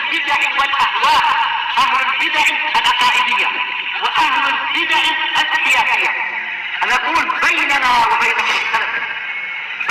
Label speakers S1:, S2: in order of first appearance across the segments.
S1: البدع والأهواء، أهل البدع العقائدية وأهل البدع السياسية. أنا أقول بيننا وبينكم السلف،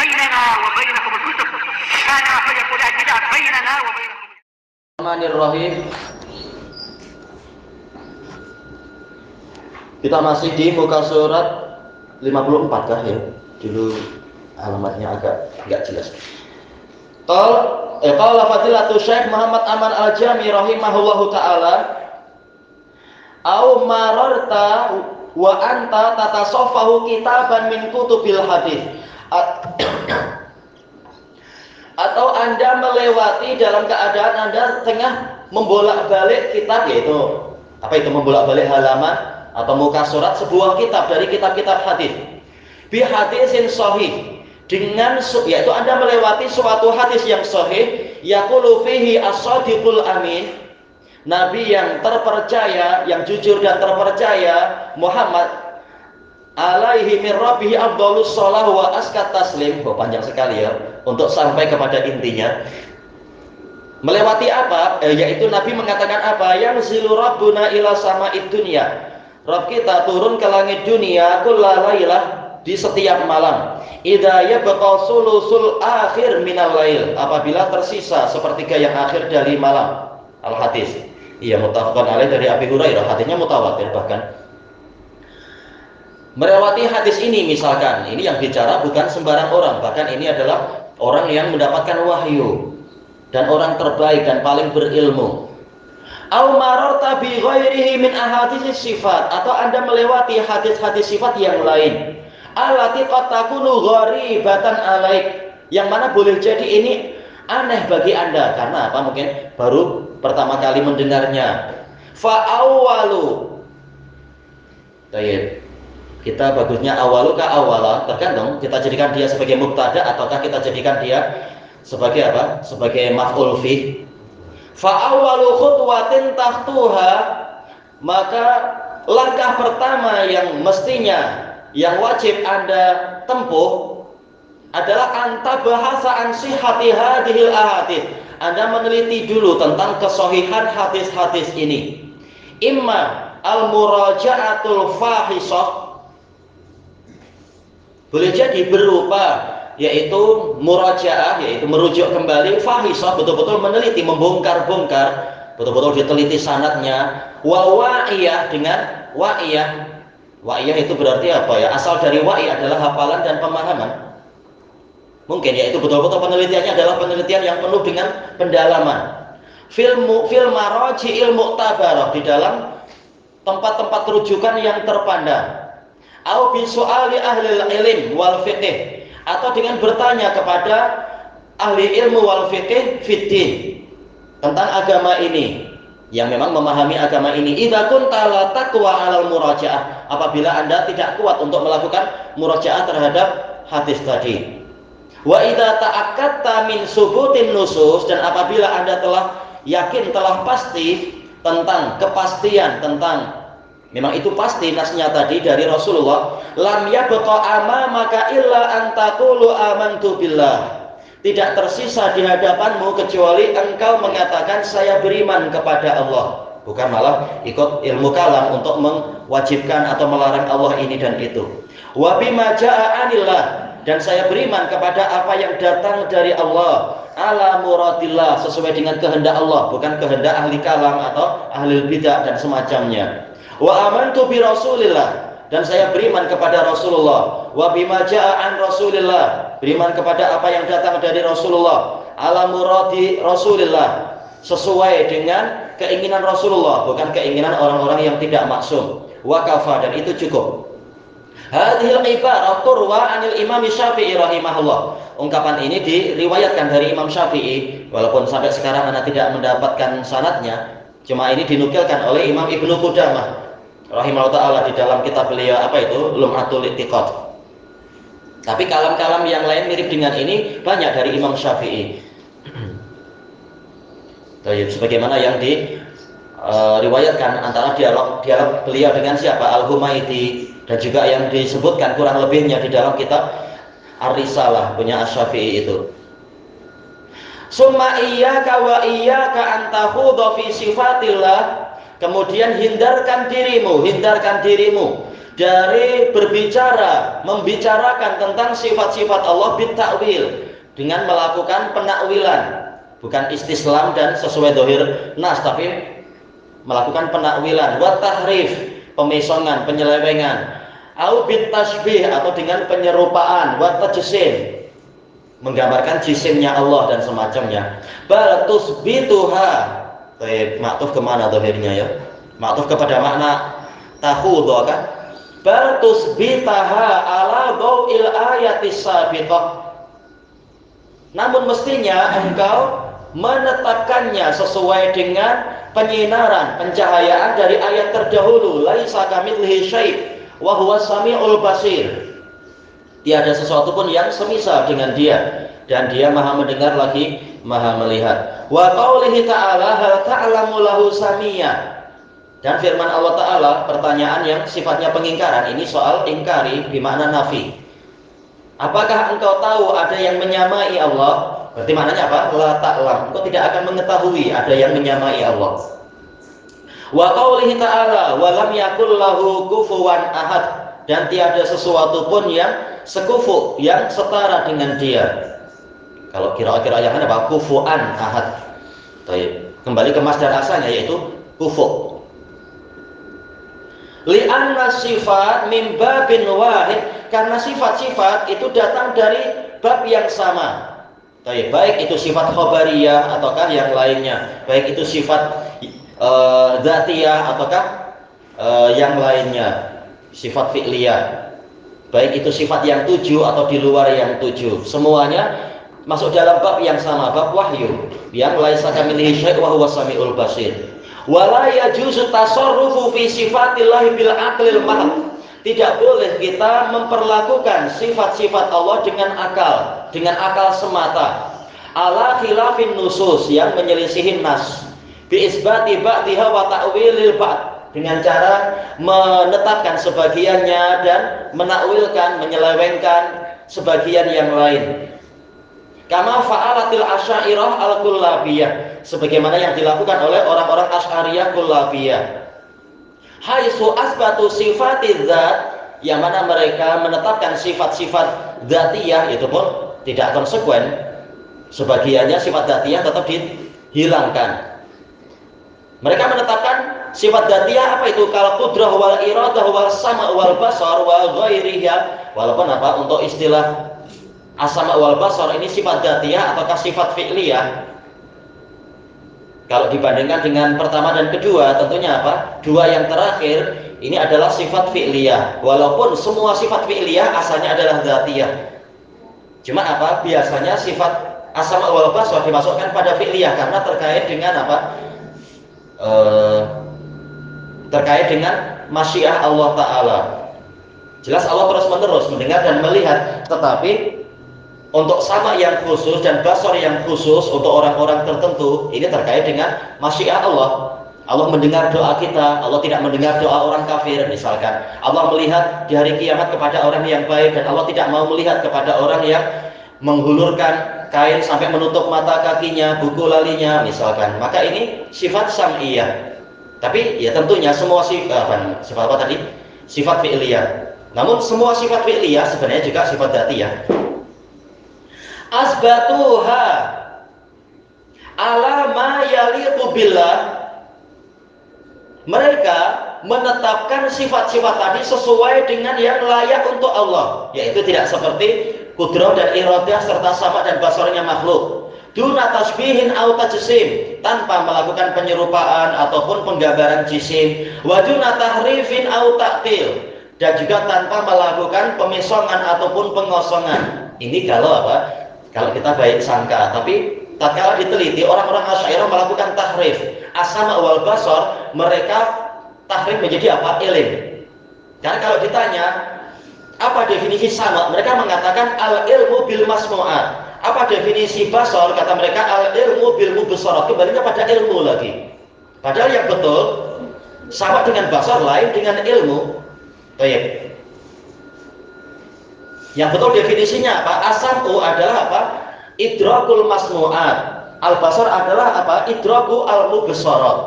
S1: بيننا وبينكم الكتب، كان فيقول البدع بيننا وبينكم.
S2: Bismillahirrahmanirrahim. Kita masih di muka surat 54 kah ya? Dulu alamatnya agak enggak jelas. Qala Fadilatu Syekh Muhammad Aman Al-Jami rahimahullahu taala, au mararta wa anta tatasaffahu kitaban min kutubil hadis. Atau Anda melewati dalam keadaan Anda tengah membolak-balik kitab, yaitu apa itu membolak-balik halaman atau muka surat sebuah kitab dari kitab-kitab hadis. Bi hadisin sahih, dengan yaitu Anda melewati suatu hadis yang sahih, yaqulu fihi as-shadiqul amin, nabi yang terpercaya, yang jujur dan terpercaya, Muhammad alaihi min rabbihi afdhalus shalah wa askat taslim. Panjang sekali ya untuk sampai kepada intinya. Melewati apa? Yaitu Nabi mengatakan apa? Yang zilu rabbuna ila sama'id dunya, Rabb kita turun ke langit dunia kullalailah, di setiap malam. Idza yabqa sulusul akhir minal lail, apabila tersisa sepertiga yang akhir dari malam. Al-hadis. Iya, muttafaqun alaih dari Abi Hurairah, hadisnya mutawatir bahkan. Melewati hadis ini misalkan, ini yang bicara bukan sembarang orang, bahkan ini adalah orang yang mendapatkan wahyu dan orang terbaik dan paling berilmu. Au mararta bi ghairihi min ahaditsis sifat, atau Anda melewati hadis-hadis sifat yang lain. Allati qad takunu gharibatan alaik, yang mana boleh jadi ini aneh bagi Anda karena apa? Mungkin baru pertama kali mendengarnya. Fa awwalu. Baik. Kita bagusnya awalu ka awala, tergantung kita jadikan dia sebagai mubtada ataukah kita jadikan dia sebagai apa? Sebagai maf'ul fi. Fa awwalu khutwatin tahtuha, maka langkah pertama yang mestinya, yang wajib Anda tempuh adalah anta bahasa an sihhati hadhil ahadits. Anda meneliti dulu tentang kesahihan hadis-hadis ini. Imma al-muraja'atul fahisah, boleh jadi berupa yaitu murajaah, yaitu merujuk kembali, fahisah betul-betul meneliti, membongkar-bongkar, betul-betul diteliti sanadnya. Wa wa'iyah, dengan wa'iyah. Wa'iyah itu berarti apa ya? Asal dari wa'i adalah hafalan dan pemahaman. Mungkin yaitu betul-betul penelitiannya adalah penelitian yang penuh dengan pendalaman. Fil maraji'il mu'tabarah, di dalam tempat-tempat rujukan yang terpandang. Au bi su'ali ahli ilm wal fiqh, atau dengan bertanya kepada ahli ilmu wal fiqh fiddin, tentang agama ini, yang memang memahami agama ini. Idza kunta la taqwa 'alal murajaah, apabila Anda tidak kuat untuk melakukan murajaah terhadap hadis tadi. Wa idza ta'akkadta min subutin nusus, dan apabila Anda telah yakin, telah pasti tentang kepastian tentang memang itu pasti nasnya tadi dari Rasulullah, lam yabqa amamaka illa an taqulu amantu billah, tidak tersisa di hadapanmu kecuali engkau mengatakan saya beriman kepada Allah, bukan malah ikut ilmu kalam untuk mewajibkan atau melarang Allah ini dan itu. Wa bima jaa anillah, dan saya beriman kepada apa yang datang dari Allah, ala muradillah, sesuai dengan kehendak Allah, bukan kehendak ahli kalam atau ahli bidah dan semacamnya. Wa amantu bi Rasulillah, dan saya beriman kepada Rasulullah. Wa bima jaa an Rasulillah, beriman kepada apa yang datang dari Rasulullah, ala muradi Rasulillah, sesuai dengan keinginan Rasulullah, bukan keinginan orang-orang yang tidak maksum. Wa kafa, dan itu cukup. Hadhil ibarah turwa anil Imam Syafi'i rahimahullah. Ungkapan ini diriwayatkan dari Imam Syafi'i, walaupun sampai sekarang Anda tidak mendapatkan sanadnya. Cuma ini dinukilkan oleh Imam Ibnu Qudamah rahimahullah ta'ala di dalam kitab beliau apa itu? Lum'atul I'tiqad. Tapi kalam-kalam yang lain mirip dengan ini banyak dari Imam Syafi'i. Sebagaimana yang diriwayatkan antara dialog beliau dengan siapa? Al-Humaidi, dan juga yang disebutkan kurang lebihnya di dalam kitab Ar-Risalah punya Asy-Syafi'i itu. Summa iyyaka wa iyyaka an takhudha fi sifatillah. Kemudian hindarkan dirimu dari berbicara, membicarakan tentang sifat-sifat Allah bitakwil, dengan melakukan penakwilan, bukan istislam dan sesuai dohir nas, tapi melakukan penakwilan, wa tahrif, pemesongan, penyelewengan, au bitasbih, atau dengan penyerupaan, wa tajsim, menggambarkan jisimnya Allah dan semacamnya. Bal tusbituha. Baik, maktuf kemana dohirnya ya? Maktuf kepada makna takhudha kan? Bal tusbitaha ala dawil ayatis sabitah. Namun mestinya engkau menetapkannya sesuai dengan penyinaran, pencahayaan dari ayat terdahulu, laisa kamitslihi syai' wa huwas samiul basir. Tiada sesuatu pun yang semisal dengan dia, dan dia maha mendengar lagi maha melihat. Wa qaulihi ta'ala hal ta'lamu lahu samiyya. Dan firman Allah Ta'ala, pertanyaan yang sifatnya pengingkaran, ini soal ingkari bermakna nafi. Apakah engkau tahu ada yang menyamai Allah? Berarti maknanya apa? La ta'lam. Engkau tidak akan mengetahui ada yang menyamai Allah. Wa qaulihi ta'ala wa lam yakul lahu kufuwan ahad. Dan tiada sesuatu pun yang sekufu, yang setara dengan dia. Kalau kira-kira yang apa? Kufu'an ahad. Baik. Kembali ke masdar asalnya, yaitu kufu. Li'anna sifat min babin wahid, karena sifat-sifat itu datang dari bab yang sama. Baik itu sifat khobariyah ataukah yang lainnya, baik itu sifat dzatiyah ataukah yang lainnya, sifat fi'liyah, baik itu sifat yang 7 atau di luar yang 7, semuanya masuk dalam bab yang sama, bab wahyu, yang laisa kamitslihi syai' wa huwas samiul basir. Wala yajuzu tasarrufu fi sifatillahi bil aqlil mahd. Tidak boleh kita memperlakukan sifat-sifat Allah dengan akal semata. Ala khilafin nusus, yang menyelisihi nas. Bi isbati ba'dihha wa ta'wilil ba'd, dengan cara menetapkan sebagiannya dan menakwilkan, menyelewengkan sebagian yang lain. Kama fa'alatil asy'ariyah al-kullabiyah, sebagaimana yang dilakukan oleh orang-orang Asy'ariyah kullabiyah. Haitsu asbatu sifatiz zat, yang mana mereka menetapkan sifat-sifat dzatiyah, itu pun tidak konsekuen. Sebagiannya sifat dzatiyah tetap dihilangkan. Mereka menetapkan sifat dzatiyah apa itu? Kal qudrah wal iradah wal sama' wal basar wa ghairiha. Walaupun apa, untuk istilah as-sama' wal basar ini sifat dzatiyah ataukah sifat fi'liyah? Kalau dibandingkan dengan pertama dan kedua, tentunya apa? Dua yang terakhir ini adalah sifat fi'liyah. Walaupun semua sifat fi'liyah asalnya adalah dzatiyah. Cuma apa? Biasanya sifat as-sama' wal basar dimasukkan pada fi'liyah karena terkait dengan apa? Terkait dengan masyiah Allah Ta'ala. Jelas Allah terus-menerus mendengar dan melihat, tetapi untuk sama yang khusus dan basar yang khusus untuk orang-orang tertentu, ini terkait dengan masyiah Allah. Allah mendengar doa kita, Allah tidak mendengar doa orang kafir misalkan. Allah melihat di hari kiamat kepada orang yang baik, dan Allah tidak mau melihat kepada orang yang menghulurkan kain sampai menutup mata kakinya, buku lalinya misalkan. Maka ini sifat sam'iyah. Tapi ya tentunya semua sifat apa tadi? Sifat fi'liyah. Namun semua sifat fi'liyah sebenarnya juga sifat dzatiyah. Asbatuha ala ma yaliqu billah. Mereka menetapkan sifat-sifat tadi sesuai dengan yang layak untuk Allah, yaitu tidak seperti kudrah dan iradah serta sama dan basarnya makhluk. Duna tasbihin au tajsim, tanpa melakukan penyerupaan ataupun penggambaran jisim. Wa duna tahrifin au ta'til, dan juga tanpa melakukan pemesongan ataupun pengosongan. Ini kalau apa? Kalau kita baik sangka, tapi tatkala diteliti, orang-orang Asy'ariyah melakukan tahrif. As-sama' wal basar, mereka tahrif menjadi apa? Ilim. Karena kalau ditanya apa definisi sama, mereka mengatakan al-ilmu bil masmu'at. Apa definisi basar? Kata mereka al-ilmu bil mubsarat. Kembalinya pada ilmu lagi. Padahal yang betul sama dengan basar, lain dengan ilmu. Baik. Yang betul definisinya apa? As-sam'u adalah apa? Idrakul masmu'at. Al-basar adalah apa? Idraku al-mubsarat.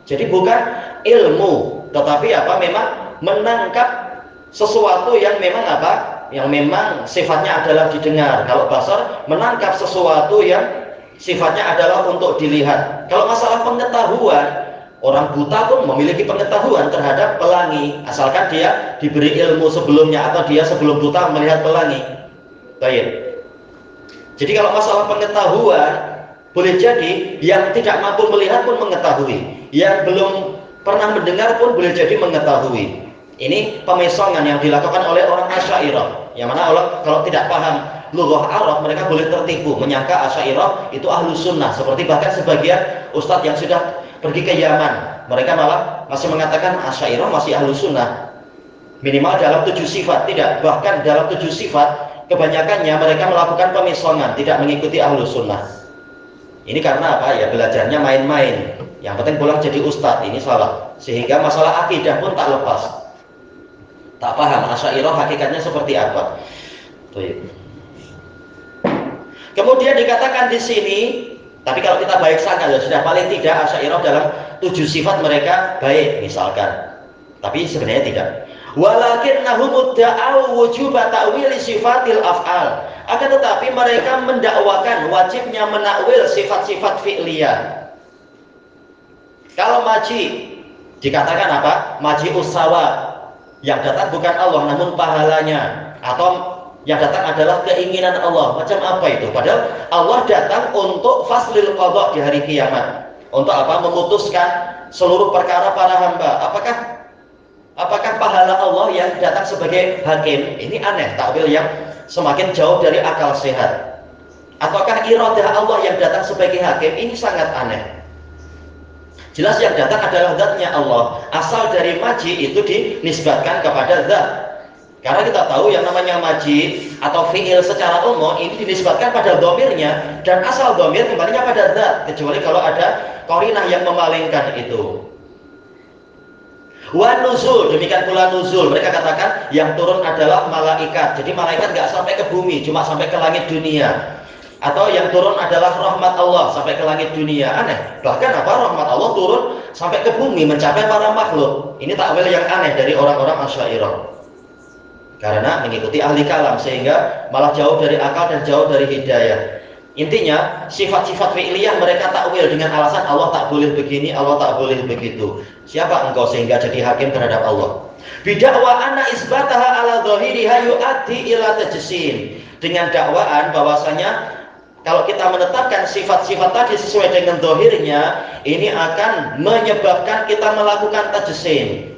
S2: Jadi bukan ilmu, tetapi apa? Memang menangkap sesuatu yang memang apa? Yang memang sifatnya adalah didengar. Kalau basar menangkap sesuatu yang sifatnya adalah untuk dilihat. Kalau masalah pengetahuan, orang buta pun memiliki pengetahuan terhadap pelangi, asalkan dia diberi ilmu sebelumnya atau dia sebelum buta melihat pelangi. Baik. Jadi kalau masalah pengetahuan, boleh jadi yang tidak mampu melihat pun mengetahui, yang belum pernah mendengar pun boleh jadi mengetahui. Ini pemesongan yang dilakukan oleh orang Asy'ariyah, yang mana orang kalau tidak paham lughah Arab mereka boleh tertipu menyangka Asy'ariyah itu ahlu sunnah. Seperti bahkan sebagian ustadz yang sudah pergi ke Yaman, mereka malah masih mengatakan Asy'ariyah masih ahlu sunnah, minimal dalam 7 sifat. Tidak, bahkan dalam 7 sifat kebanyakannya mereka melakukan pemesongan, tidak mengikuti ahlu sunnah. Ini karena apa? Ya belajarnya main-main, yang penting pulang jadi ustadz. Ini salah, sehingga masalah akidah pun tak lepas, tak paham Asy'ariyah hakikatnya seperti apa. Kemudian dikatakan di sini, tapi kalau kita baik sangka ya sudah paling tidak Asy'ariyah dalam 7 sifat mereka baik misalkan. Tapi sebenarnya tidak. Walakinnahum mudda'u wujuba ta'wili sifatil af'al. Akan tetapi mereka mendakwakan wajibnya menakwil sifat-sifat fi'liyah. Kalau maji dikatakan apa? Maji usawa. Yang datang bukan Allah namun pahalanya, atau yang datang adalah keinginan Allah. Macam apa itu? Padahal Allah datang untuk faslil qadha di hari kiamat. Untuk apa? Memutuskan seluruh perkara para hamba. Apakah pahala Allah yang datang sebagai hakim? Ini aneh, takwil yang semakin jauh dari akal sehat. Ataukah iradah Allah yang datang sebagai hakim? Ini sangat aneh. Jelas yang datang adalah zatnya Allah. Asal dari maji itu dinisbatkan kepada zat. Karena kita tahu yang namanya maji atau fi'il secara umum ini dinisbatkan pada domirnya, dan asal domir kembalinya pada zat, kecuali kalau ada qarinah yang memalingkan itu. Wa nuzul, demikian pula nuzul. Mereka katakan yang turun adalah malaikat. Jadi malaikat nggak sampai ke bumi, cuma sampai ke langit dunia. Atau yang turun adalah rahmat Allah sampai ke langit dunia. Aneh. Bahkan apa? Rahmat Allah turun sampai ke bumi, mencapai para makhluk. Ini takwil yang aneh dari orang-orang Asy'ariyah. Karena mengikuti ahli kalam, sehingga malah jauh dari akal dan jauh dari hidayah. Intinya sifat-sifat fi'liyah mereka takwil dengan alasan Allah tak boleh begini, Allah tak boleh begitu. Siapa engkau sehingga jadi hakim terhadap Allah? Bidakwa anna isbataha ala dhahiriha yu'addi ila tajsim. Dengan dakwaan bahwasanya kalau kita menetapkan sifat-sifat tadi sesuai dengan dhahirnya, ini akan menyebabkan kita melakukan tajsim.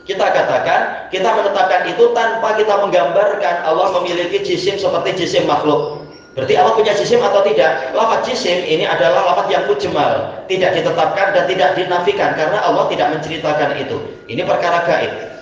S2: Kita katakan, kita menetapkan itu tanpa kita menggambarkan Allah memiliki jisim seperti jisim makhluk. Berarti Allah punya jisim atau tidak? Lafaz jisim ini adalah lafaz yang mujmal, tidak ditetapkan dan tidak dinafikan, karena Allah tidak menceritakan itu. Ini perkara gaib.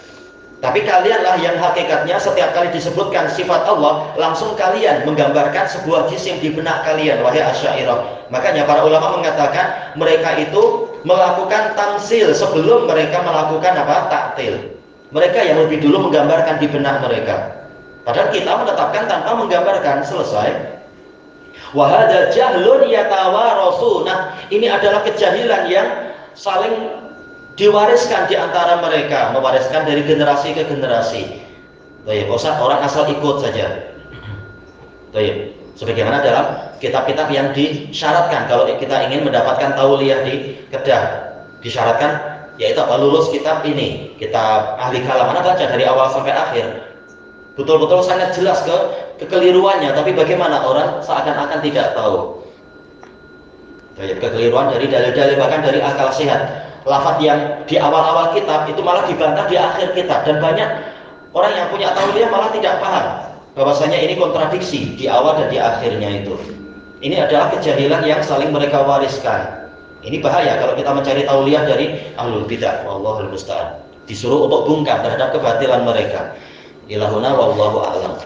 S2: Tapi kalianlah yang hakikatnya setiap kali disebutkan sifat Allah, langsung kalian menggambarkan sebuah jisim di benak kalian, wahai Asy'ariyah. Makanya para ulama mengatakan mereka itu melakukan tamsil sebelum mereka melakukan apa? Taktil. Mereka yang lebih dulu menggambarkan di benak mereka. Padahal kita menetapkan tanpa menggambarkan, selesai. Wahada jahlun yatawarasu. Nah, ini adalah kejahilan yang saling diwariskan di antara mereka, mewariskan dari generasi ke generasi. Baik, orang asal ikut saja. Baik, sebagaimana dalam kitab-kitab yang disyaratkan kalau kita ingin mendapatkan tauliyah di Kedah, disyaratkan yaitu apa? Lulus kitab ini, kitab ahli kalam. Mana baca dari awal sampai akhir. Betul-betul sangat jelas kekeliruannya, tapi bagaimana orang seakan-akan tidak tahu. Kekeliruan dari dalil-dalil, bahkan dari akal sehat. Lafaz yang di awal-awal kitab itu malah dibantah di akhir kitab, dan banyak orang yang punya tauliyah malah tidak paham bahwasanya ini kontradiksi di awal dan di akhirnya itu. Ini adalah kejahilan yang saling mereka wariskan. Ini bahaya kalau kita mencari tauliyah dari ahlul bidah. Wallahul musta'an. Disuruh untuk bungkam terhadap kebatilan mereka. Ilahuna wallahu a'lam.